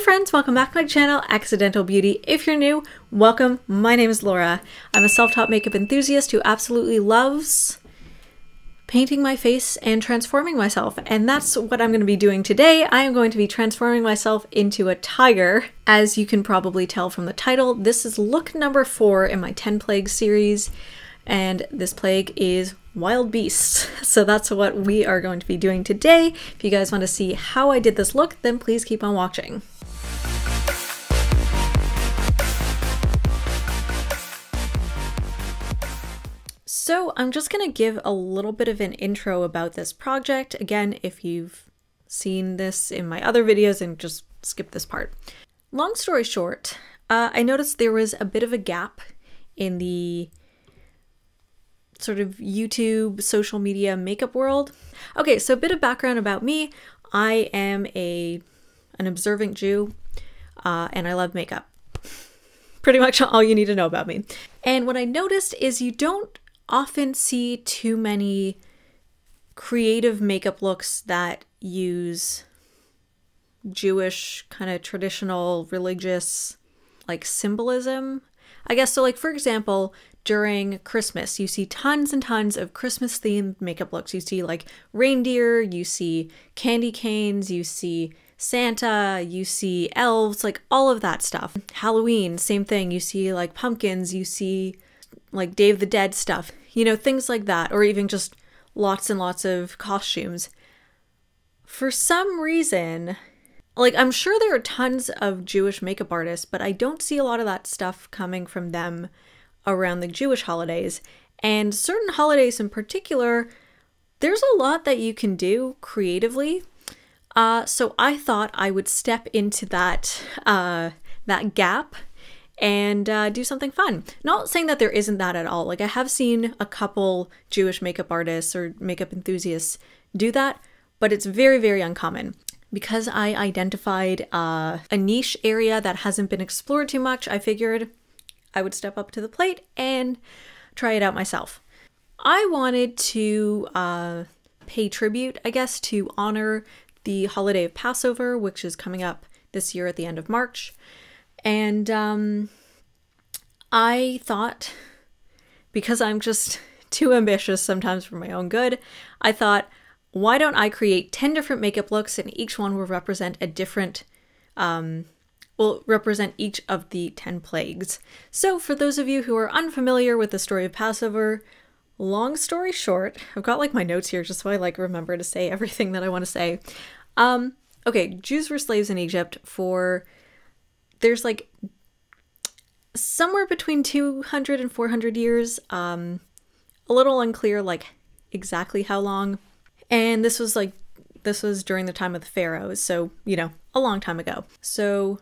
friends, welcome back to my channel, Accidental Beauty. If you're new, welcome. My name is Laura. I'm a self-taught makeup enthusiast who absolutely loves painting my face and transforming myself. And that's what I'm going to be doing today. I am going to be transforming myself into a tiger. As you can probably tell from the title, this is look number 4 in my 10 plagues series. And this plague is wild beasts. So that's what we are going to be doing today. If you guys want to see how I did this look, then please keep on watching. So I'm just going to give a little bit of an intro about this project. Again, if you've seen this in my other videos, and just skip this part. Long story short, I noticed there was a bit of a gap in the sort of YouTube, social media makeup world. Okay, so a bit of background about me. I am an observant Jew, and I love makeup. Pretty much all you need to know about me. And what I noticed is you don't often see too many creative makeup looks that use Jewish kind of traditional religious like symbolism, I guess. So like, for example, during Christmas, you see tons and tons of Christmas themed makeup looks. You see like reindeer, you see candy canes, you see Santa, you see elves, like all of that stuff. Halloween, same thing. You see like pumpkins, you see like Day of the Dead stuff, you know, things like that, or even just lots and lots of costumes. For some reason, like I'm sure there are tons of Jewish makeup artists, but I don't see a lot of that stuff coming from them around the Jewish holidays. And certain holidays in particular, there's a lot that you can do creatively. So I thought I would step into that gap and do something fun. Not saying that there isn't that at all. Like I have seen a couple Jewish makeup artists or makeup enthusiasts do that, but it's very, very uncommon. Because I identified a niche area that hasn't been explored too much, I figured I would step up to the plate and try it out myself. I wanted to pay tribute, I guess, to honor the holiday of Passover, which is coming up this year at the end of March. And I thought, because I'm just too ambitious sometimes for my own good, I thought, why don't I create 10 different makeup looks, and each one will represent a different, will represent each of the 10 plagues. So for those of you who are unfamiliar with the story of Passover, long story short, I've got like my notes here just so I like remember to say everything that I want to say. Okay, Jews were slaves in Egypt for, there's like somewhere between 200 and 400 years, a little unclear like exactly how long. And this was during the time of the pharaohs, so, you know, a long time ago. So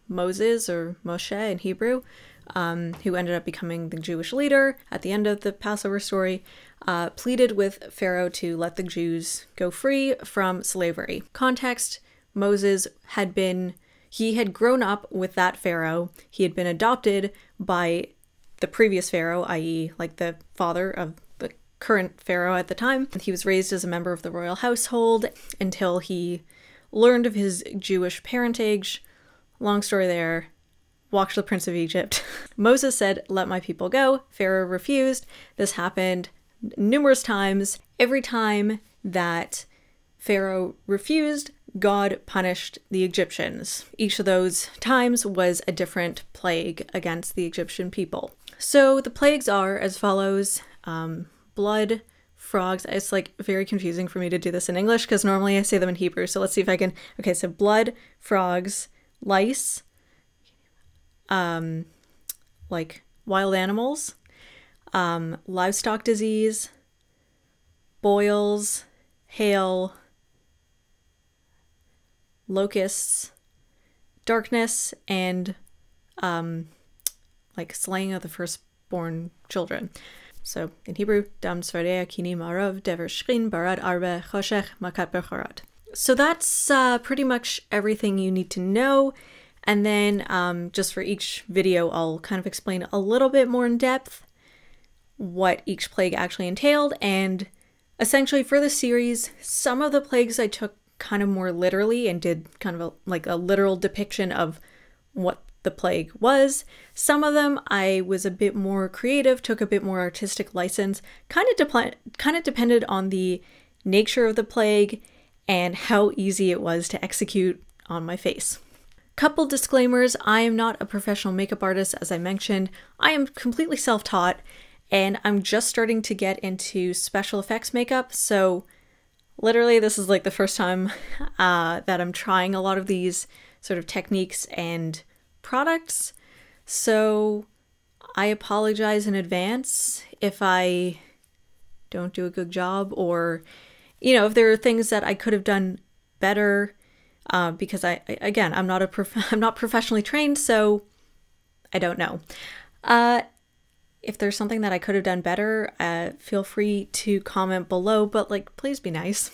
Moses, or Moshe in Hebrew, who ended up becoming the Jewish leader at the end of the Passover story, pleaded with Pharaoh to let the Jews go free from slavery. Context, Moses had grown up with that Pharaoh. He had been adopted by the previous Pharaoh, i.e. like the father of the current Pharaoh at the time. He was raised as a member of the royal household until he learned of his Jewish parentage. Long story there. Watch the Prince of Egypt. Moses said, "Let my people go." Pharaoh refused. This happened numerous times. Every time that Pharaoh refused, God punished the Egyptians. Each of those times was a different plague against the Egyptian people. So the plagues are as follows. Blood, frogs. It's like very confusing for me to do this in English because normally I say them in Hebrew. So let's see if I can. Okay, so blood, frogs, lice, like wild animals, livestock disease, boils, hail, locusts, darkness, and like slaying of the firstborn children. So in Hebrew, dam tzvardea kinim arov dever shrin barad arbe choshech makat bechorot. So that's pretty much everything you need to know. And then just for each video, I'll kind of explain a little bit more in depth what each plague actually entailed. And essentially for the series, some of the plagues I took kind of more literally and did kind of like a literal depiction of what the plague was. Some of them I was a bit more creative, took a bit more artistic license, kind of depended on the nature of the plague and how easy it was to execute on my face. Couple disclaimers, I am not a professional makeup artist, as I mentioned. I am completely self-taught, and I'm just starting to get into special effects makeup, so literally this is like the first time that I'm trying a lot of these sort of techniques and products, so I apologize in advance if I don't do a good job, or, you know, if there are things that I could have done better. Because again, I'm not professionally trained, so I don't know. If there's something that I could have done better, feel free to comment below, but like, please be nice.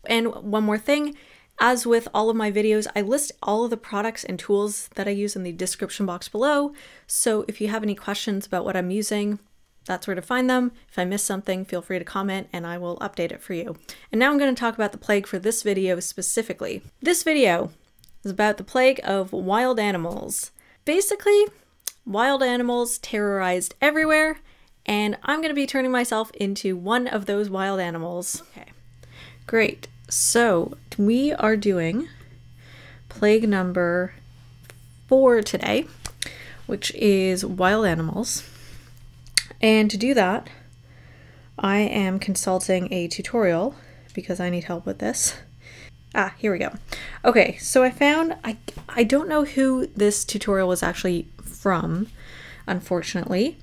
And one more thing, as with all of my videos, I list all of the products and tools that I use in the description box below. So if you have any questions about what I'm using, that's where to find them. If I miss something, feel free to comment and I will update it for you. And now I'm going to talk about the plague for this video specifically. This video is about the plague of wild animals. Basically, wild animals terrorized everywhere, and I'm going to be turning myself into one of those wild animals. Okay, great. So we are doing plague number 4 today, which is wild animals. And to do that, I am consulting a tutorial because I need help with this. Ah, here we go. Okay, so I found, I don't know who this tutorial was actually from, unfortunately.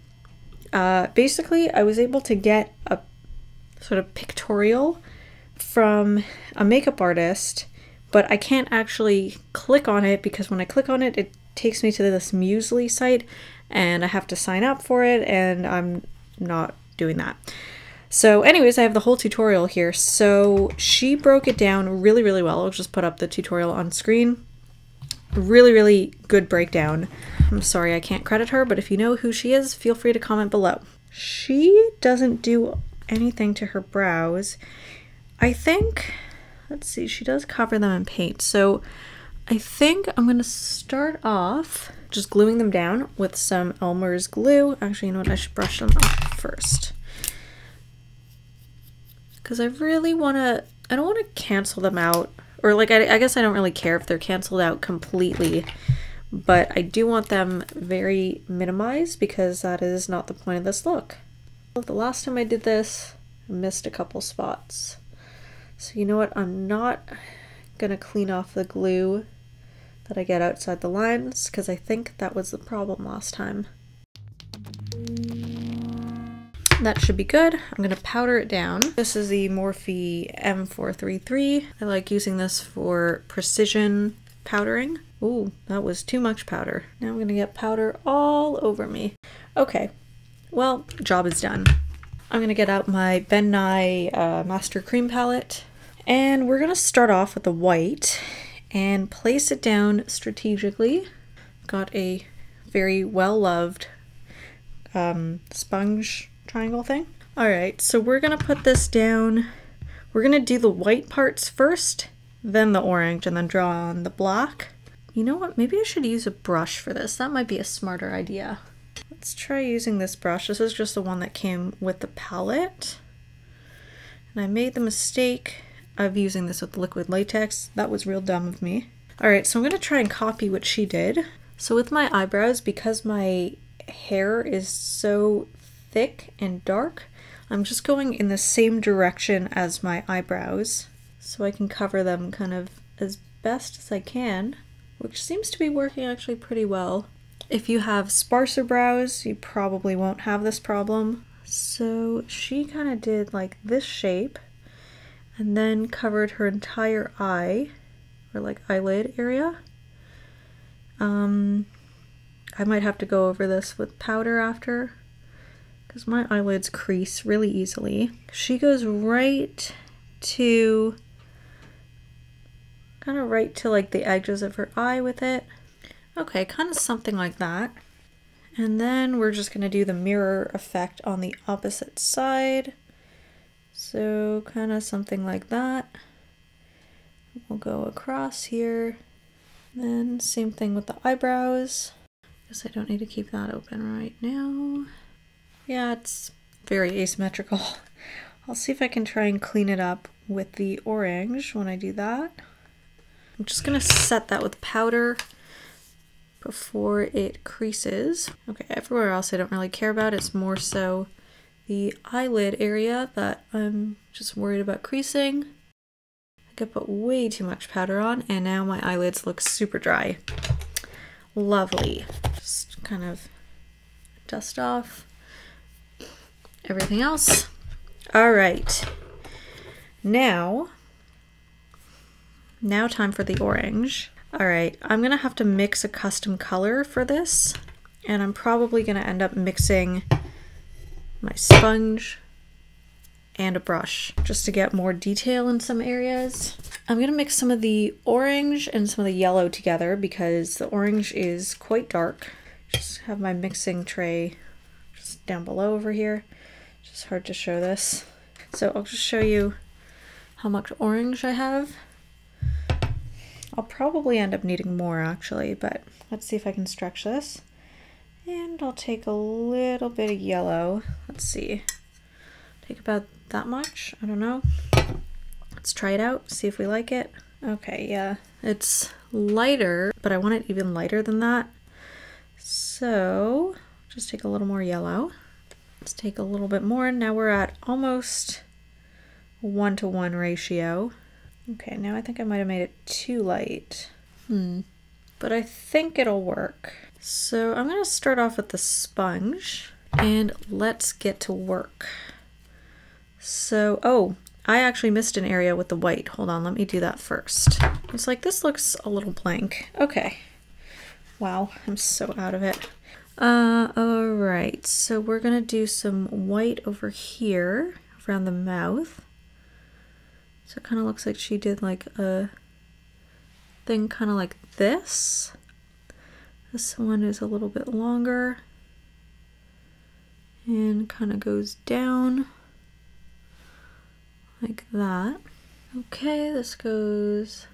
Basically, I was able to get a sort of pictorial from a makeup artist, but I can't actually click on it because when I click on it, it takes me to this Muesli site and I have to sign up for it, and I'm not doing that. So anyways, I have the whole tutorial here. So she broke it down really, really well. I'll just put up the tutorial on screen. Really, really good breakdown. I'm sorry I can't credit her, but if you know who she is, feel free to comment below. She doesn't do anything to her brows. I think, let's see, she does cover them in paint. So I think I'm going to start off just gluing them down with some Elmer's glue. Actually, you know what? I should brush them up first. Because I really want to, I don't want to cancel them out. Or like, I guess I don't really care if they're canceled out completely. But I do want them very minimized because that is not the point of this look. The last time I did this, I missed a couple spots. So you know what? I'm not gonna clean off the glue that I get outside the lines because I think that was the problem last time. That should be good. I'm gonna powder it down. This is the Morphe M433. I like using this for precision powdering. Ooh, that was too much powder. Now I'm gonna get powder all over me. Okay, well, job is done. I'm gonna get out my Ben Nye Master Cream palette, and we're gonna start off with the white and place it down strategically. Got a very well-loved sponge triangle thing. All right, so we're gonna put this down. We're gonna do the white parts first, then the orange, and then draw on the black. You know what? Maybe I should use a brush for this. That might be a smarter idea. Let's try using this brush. This is just the one that came with the palette. And I made the mistake of using this with liquid latex. That was real dumb of me. All right, so I'm gonna try and copy what she did. So with my eyebrows, because my hair is so thick and dark, I'm just going in the same direction as my eyebrows so I can cover them kind of as best as I can, which seems to be working actually pretty well. If you have sparser brows, you probably won't have this problem. So she kind of did like this shape and then covered her entire eye, or like eyelid area. I might have to go over this with powder after, because my eyelids crease really easily. She goes right to, kind of right to like the edges of her eye with it. Okay, kind of something like that. And then we're just going to do the mirror effect on the opposite side. So kind of something like that. We'll go across here. Then same thing with the eyebrows. Guess I don't need to keep that open right now. Yeah, it's very asymmetrical. I'll see if I can try and clean it up with the orange when I do that. I'm just gonna set that with powder before it creases. Okay, everywhere else I don't really care about. It's more so the eyelid area that I'm just worried about creasing. I could put way too much powder on, and now my eyelids look super dry. Lovely. Just kind of dust off everything else. All right. Now time for the orange. All right, I'm gonna have to mix a custom color for this, and I'm probably gonna end up mixing my sponge and a brush just to get more detail in some areas. I'm gonna mix some of the orange and some of the yellow together because the orange is quite dark. Just have my mixing tray just down below over here. It's just hard to show this. So I'll just show you how much orange I have. I'll probably end up needing more actually, but let's see if I can stretch this. And I'll take a little bit of yellow. Let's see. Take about that much. I don't know. Let's try it out, see if we like it. Okay, yeah, it's lighter, but I want it even lighter than that. So just take a little more yellow. Let's take a little bit more. Now we're at almost 1-to-1 ratio. Okay, now I think I might have made it too light. But I think it'll work. So I'm gonna start off with the sponge and let's get to work. So, oh, I actually missed an area with the white. Hold on, let me do that first. It's like, this looks a little blank. Okay. Wow, I'm so out of it. All right, so we're gonna do some white over here around the mouth. So it kind of looks like she did like a thing kind of like this. This one is a little bit longer and kind of goes down like that. Okay, this goes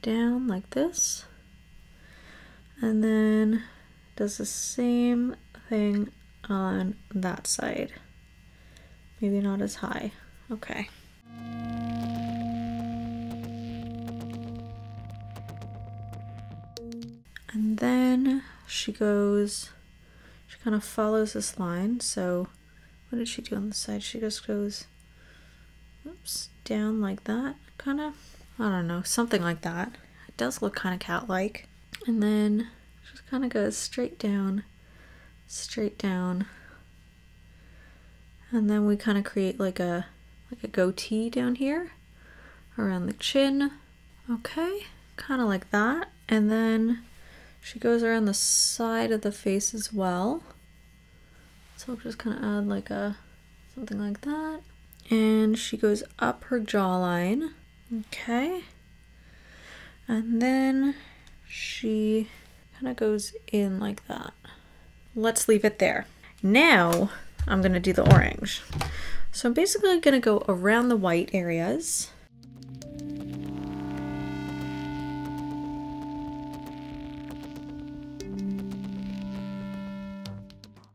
down like this. And then does the same thing on that side. Maybe not as high. Okay. And then she goes, she kind of follows this line. So what did she do on the side? She just goes, oops, down like that, kind of. I don't know, something like that. It does look kind of cat-like. And then just kind of goes straight down, and then we kind of create like a goatee down here around the chin. Okay, kind of like that. And then she goes around the side of the face as well. So I'll just kind of add like something like that. And she goes up her jawline. Okay. And then she kind of goes in like that. Let's leave it there. Now I'm gonna do the orange. So I'm basically gonna go around the white areas.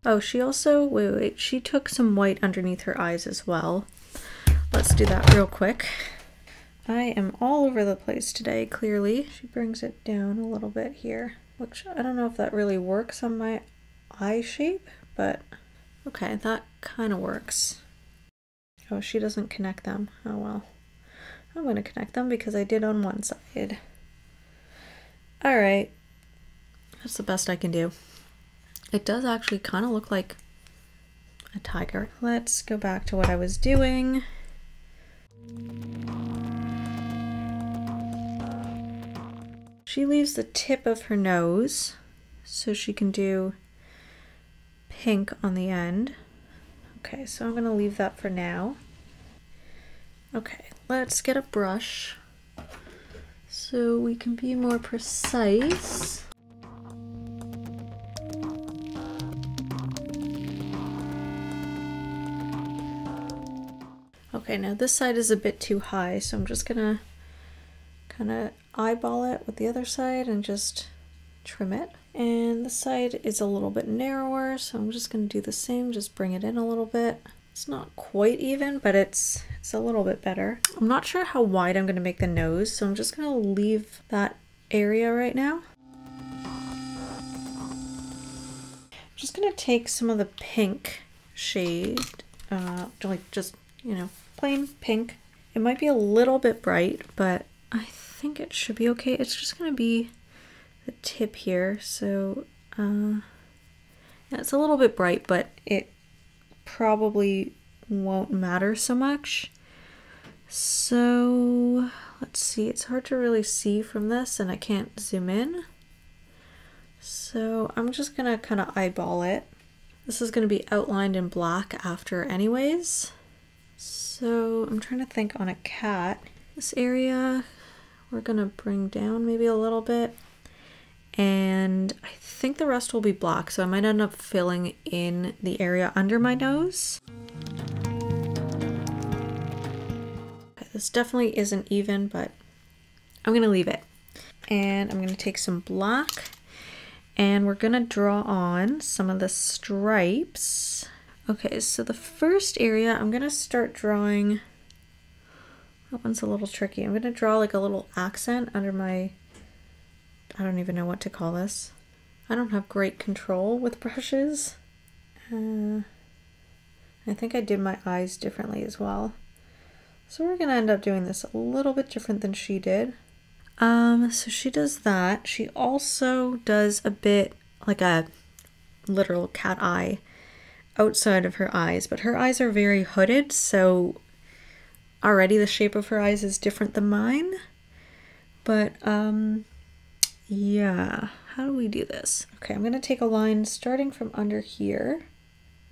Oh, she also, wait, she took some white underneath her eyes as well. Let's do that real quick. I am all over the place today, clearly. She brings it down a little bit here, which I don't know if that really works on my eye shape, but okay, that kind of works. Oh, she doesn't connect them. Oh well. I'm going to connect them because I did on one side. Alright. That's the best I can do. It does actually kind of look like a tiger. Let's go back to what I was doing. She leaves the tip of her nose so she can do pink on the end. Okay, so I'm gonna leave that for now. Okay, let's get a brush so we can be more precise. Okay, now this side is a bit too high, so I'm just gonna kind of eyeball it with the other side and just trim it. And the side is a little bit narrower, so I'm just going to do the same, just bring it in a little bit. It's not quite even, but it's a little bit better. I'm not sure how wide I'm going to make the nose, so I'm just going to leave that area right now. I'm just going to take some of the pink shade, like just, you know, plain pink. It might be a little bit bright, but I think it should be okay. It's just going to be the tip here, so yeah, it's a little bit bright, but it probably won't matter so much. So let's see, it's hard to really see from this and I can't zoom in, so I'm just gonna kind of eyeball it. This is going to be outlined in black after anyways, so I'm trying to think on a cat. This area we're gonna bring down maybe a little bit, and I think the rest will be black, so I might end up filling in the area under my nose. Okay, this definitely isn't even, but I'm gonna leave it. And I'm gonna take some black and we're gonna draw on some of the stripes. Okay, so the first area I'm gonna start drawing, that one's a little tricky. I'm gonna draw like a little accent under my, I don't even know what to call this. I don't have great control with brushes. I think I did my eyes differently as well. So we're gonna end up doing this a little bit different than she did. So she does that. She also does a bit like a literal cat eye outside of her eyes, but her eyes are very hooded, so already the shape of her eyes is different than mine. But yeah, how do we do this? Okay, I'm gonna take a line starting from under here.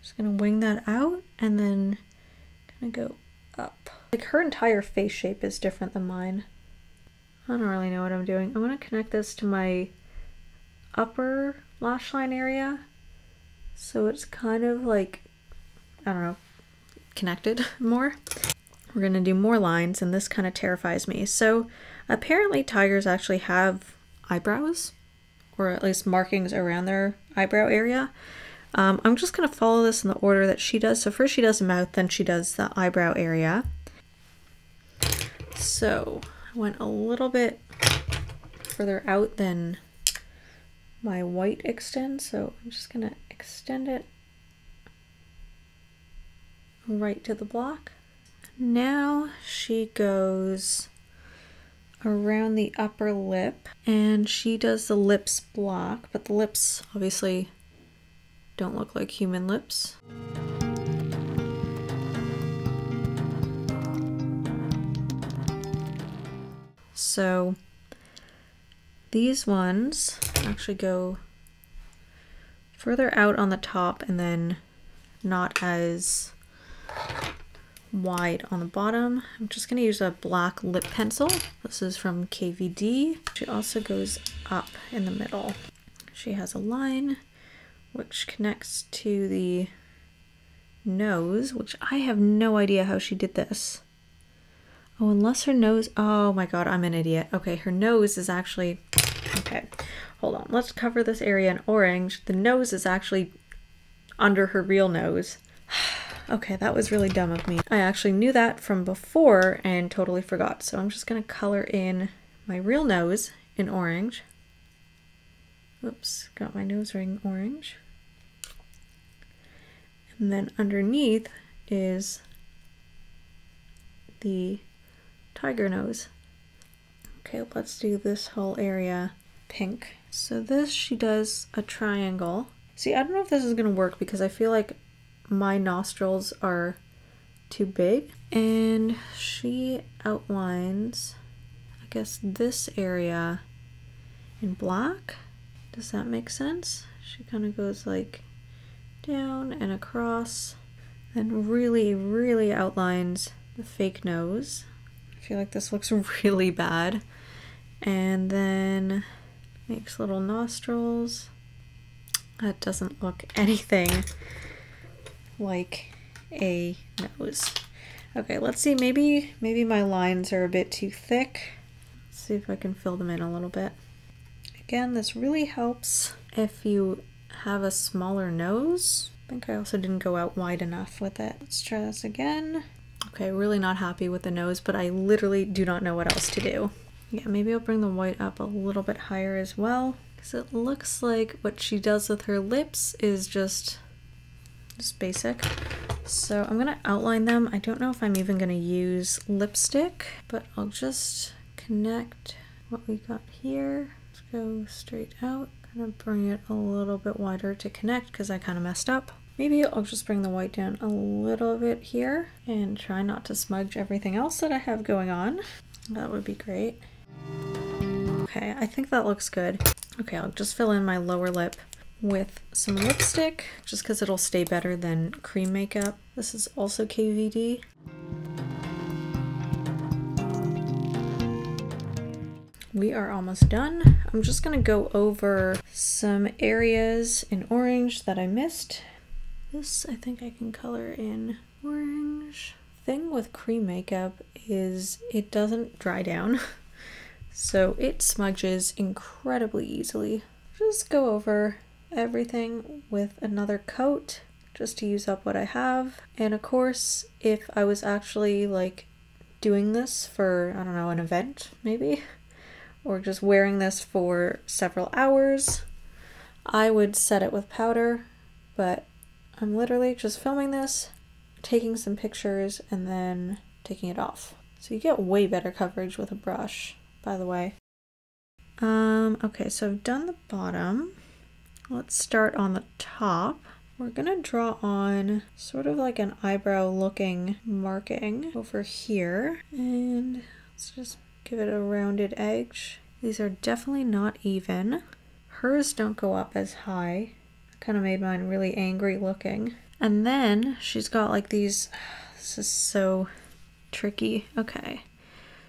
Just gonna wing that out and then kind of go up. Like her entire face shape is different than mine. I don't really know what I'm doing. I'm gonna connect this to my upper lash line area, so it's kind of like, I don't know, connected more. We're gonna do more lines, and this kind of terrifies me. So apparently tigers actually have eyebrows, or at least markings around their eyebrow area. I'm just gonna follow this in the order that she does. So first she does the mouth, then she does the eyebrow area. So I went a little bit further out than my white extends, so I'm just gonna extend it right to the block. Now she goes around the upper lip and she does the lips block, but the lips obviously don't look like human lips. So these ones actually go further out on the top and then not as wide on the bottom. I'm just going to use a black lip pencil. This is from KVD. She also goes up in the middle. She has a line which connects to the nose, which I have no idea how she did this. Oh, unless her nose, oh my god, I'm an idiot. Okay, her nose is actually, okay, hold on. Let's cover this area in orange. The nose is actually under her real nose. Okay, that was really dumb of me. I actually knew that from before and totally forgot. So I'm just gonna color in my real nose in orange. Oops, got my nose ring orange. And then underneath is the tiger nose. Okay, let's do this whole area pink. So this, she does a triangle. See, I don't know if this is gonna work because I feel like my nostrils are too big. And she outlines, I guess, this area in black. Does that make sense? She kind of goes like down and across, and really outlines the fake nose. I feel like this looks really bad. And then makes little nostrils. That doesn't look anything like a nose. Okay, let's see, maybe my lines are a bit too thick. Let's See if I can fill them in a little bit. Again, this really helps if you have a smaller nose. I think I also didn't go out wide enough with it. Let's try this again. Okay, really not happy with the nose, but I literally do not know what else to do. Yeah, maybe I'll bring the white up a little bit higher as well, because it looks like what she does with her lips is just basic. So I'm gonna outline them. I don't know if I'm even gonna use lipstick, but I'll just connect what we got here. Let's go straight out. Kind of bring it a little bit wider to connect because I kind of messed up. Maybe I'll just bring the white down a little bit here and try not to smudge everything else that I have going on. That would be great. Okay, I think that looks good. Okay, I'll just fill in my lower lip with some lipstick just because it'll stay better than cream makeup. This is also KVD. We are almost done. I'm just gonna go over some areas in orange that I missed. This I think I can color in orange. Thing with cream makeup is it doesn't dry down, so it smudges incredibly easily. Just go over everything with another coat just to use up what I have. And of course, if I was actually like doing this for, I don't know, an event maybe, or just wearing this for several hours, I would set it with powder, but I'm literally just filming this, taking some pictures, and then taking it off. So you get way better coverage with a brush, by the way. Okay, so I've done the bottom. Let's start on the top. We're gonna draw on sort of like an eyebrow looking marking over here, and let's just give it a rounded edge. These are definitely not even. Hers don't go up as high. Kind of made mine really angry looking. And then she's got like these, this is so tricky. Okay.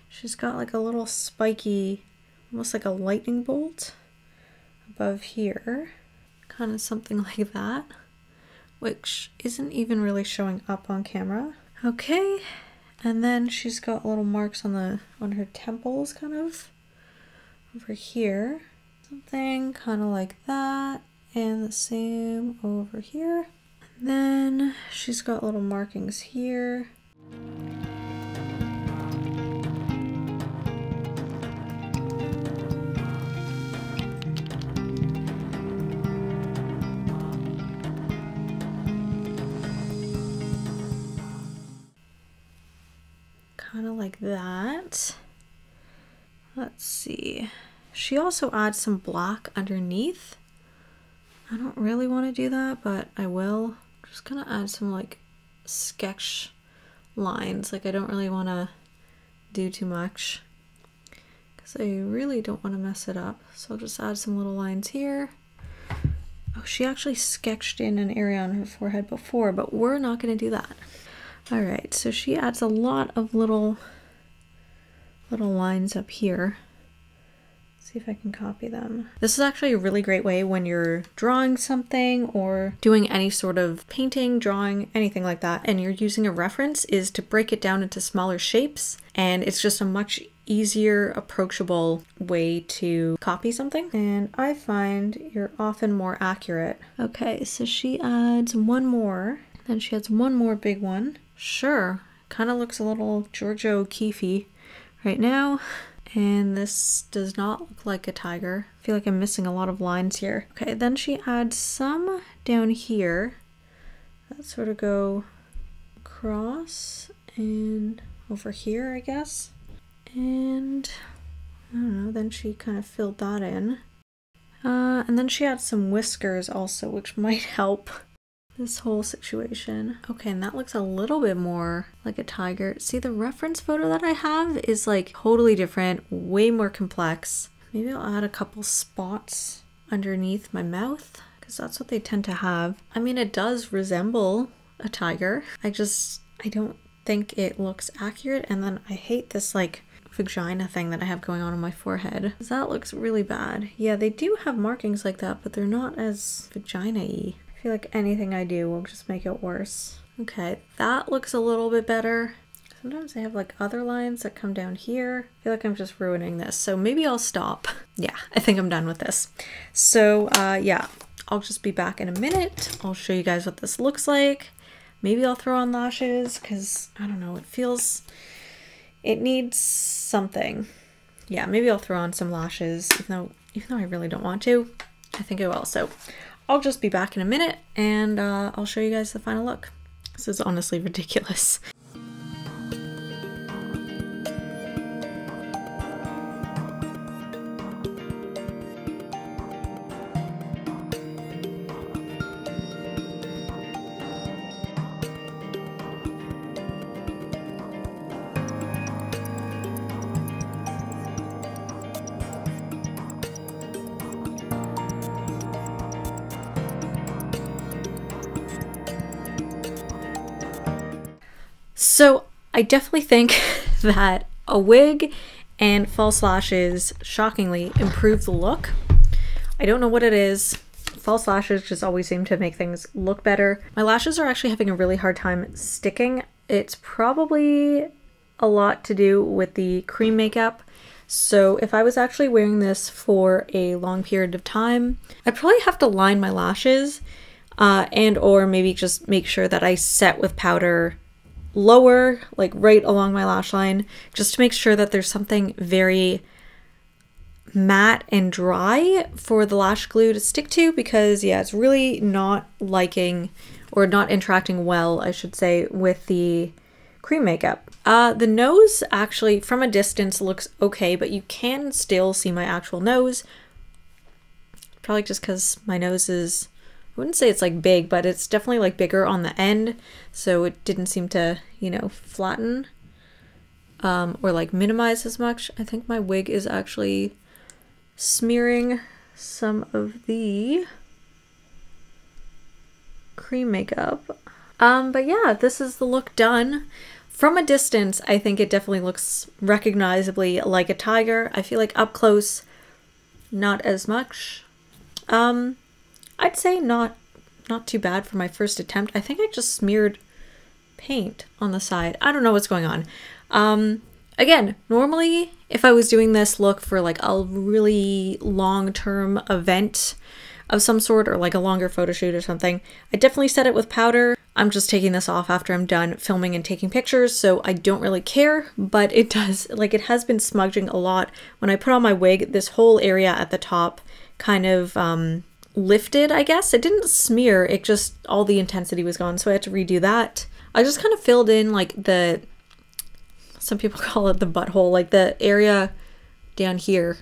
She's got like a little spiky, almost like a lightning bolt above here. Kind of something like that, which isn't even really showing up on camera. Okay. And then she's got little marks on her temples, kind of over here. Something kind of like that. And the same over here. And then she's got little markings here. Kind of like that. Let's see. She also adds some black underneath. I don't really want to do that, but I will. I'm just gonna add some like sketch lines. Like I don't really want to do too much because I really don't want to mess it up. So I'll just add some little lines here. Oh, she actually sketched in an area on her forehead before, but we're not going to do that. All right, so she adds a lot of little lines up here. See if I can copy them. This is actually a really great way when you're drawing something or doing any sort of painting, drawing, anything like that, and you're using a reference, is to break it down into smaller shapes, and it's just a much easier, approachable way to copy something, and I find you're often more accurate. Okay, so she adds one more, then she adds one more big one. Sure, kind of looks a little Giorgio O'Keeffe right now. And this does not look like a tiger. I feel like I'm missing a lot of lines here. Okay, then she adds some down here that sort of go across and over here, I guess. And I don't know, then she kind of filled that in. And then she adds some whiskers also, which might help this whole situation. Okay, and that looks a little bit more like a tiger. See, the reference photo that I have is like totally different, way more complex. Maybe I'll add a couple spots underneath my mouth because that's what they tend to have. I mean, it does resemble a tiger. I don't think it looks accurate. And then I hate this like vagina thing that I have going on my forehead. That looks really bad. Yeah, they do have markings like that, but they're not as vagina-y. I feel like anything I do will just make it worse. Okay, that looks a little bit better. Sometimes I have like other lines that come down here. I feel like I'm just ruining this. So maybe I'll stop. Yeah, I think I'm done with this. So yeah, I'll just be back in a minute. I'll show you guys what this looks like. Maybe I'll throw on lashes because I don't know, it needs something. Yeah, maybe I'll throw on some lashes even though I really don't want to. I think I will. So I'll just be back in a minute and I'll show you guys the final look. This is honestly ridiculous. So I definitely think that a wig and false lashes shockingly improve the look. I don't know what it is. False lashes just always seem to make things look better. My lashes are actually having a really hard time sticking. It's probably a lot to do with the cream makeup. So if I was actually wearing this for a long period of time, I'd probably have to line my lashes and or maybe just make sure that I set with powder lower, like right along my lash line, just to make sure that there's something very matte and dry for the lash glue to stick to, because yeah, it's really not liking or not interacting well, I should say, with the cream makeup. The nose actually from a distance looks okay, but you can still see my actual nose. Probably just because my nose is, I wouldn't say it's like big, but it's definitely like bigger on the end, so it didn't seem to, you know, flatten or like minimize as much. I think my wig is actually smearing some of the cream makeup. But yeah, this is the look done. From a distance, I think it definitely looks recognizably like a tiger. I feel like up close, not as much. I'd say not too bad for my first attempt. I think I just smeared paint on the side. I don't know what's going on. Again, normally if I was doing this look for like a really long-term event of some sort or like a longer photo shoot or something, I definitely set it with powder. I'm just taking this off after I'm done filming and taking pictures, so I don't really care, but it does, like, it has been smudging a lot. When I put on my wig, this whole area at the top kind of lifted, I guess. It didn't smear, it just, all the intensity was gone, so I had to redo that. I just kind of filled in like the, some people call it the butthole, like the area down here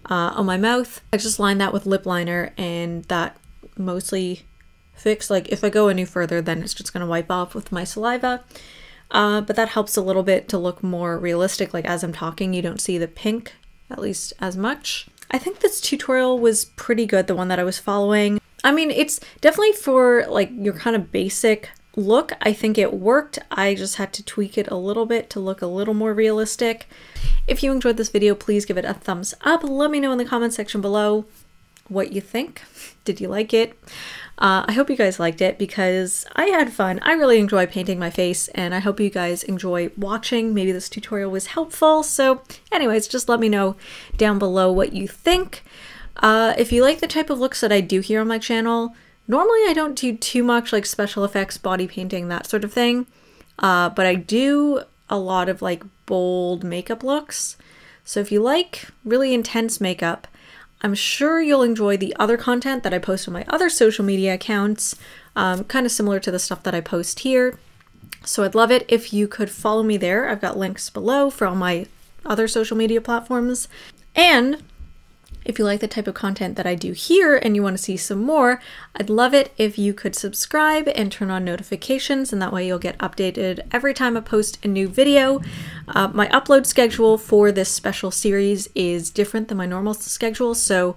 on my mouth. I just lined that with lip liner and that mostly fixed. Like if I go any further, then it's just gonna wipe off with my saliva. But that helps a little bit to look more realistic. Like as I'm talking, you don't see the pink, at least as much. I think this tutorial was pretty good, the one that I was following. I mean, it's definitely for like your kind of basic look. I think it worked. I just had to tweak it a little bit to look a little more realistic. If you enjoyed this video, please give it a thumbs up. Let me know in the comment section below what you think. Did you like it? I hope you guys liked it because I had fun. I really enjoy painting my face and I hope you guys enjoy watching. Maybe this tutorial was helpful. So anyways, just let me know down below what you think. If you like the type of looks that I do here on my channel, normally I don't do too much like special effects, body painting, that sort of thing. But I do a lot of like bold makeup looks. So if you like really intense makeup, I'm sure you'll enjoy the other content that I post on my other social media accounts, kind of similar to the stuff that I post here. So I'd love it if you could follow me there. I've got links below for all my other social media platforms. And if you like the type of content that I do here and you want to see some more, I'd love it if you could subscribe and turn on notifications, and that way you'll get updated every time I post a new video. My upload schedule for this special series is different than my normal schedule, so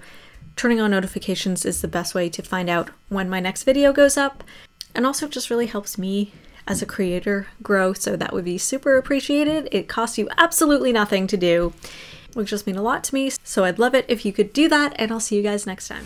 turning on notifications is the best way to find out when my next video goes up, and also just really helps me as a creator grow, so that would be super appreciated. It costs you absolutely nothing to do. Would just mean a lot to me, so I'd love it if you could do that, and I'll see you guys next time.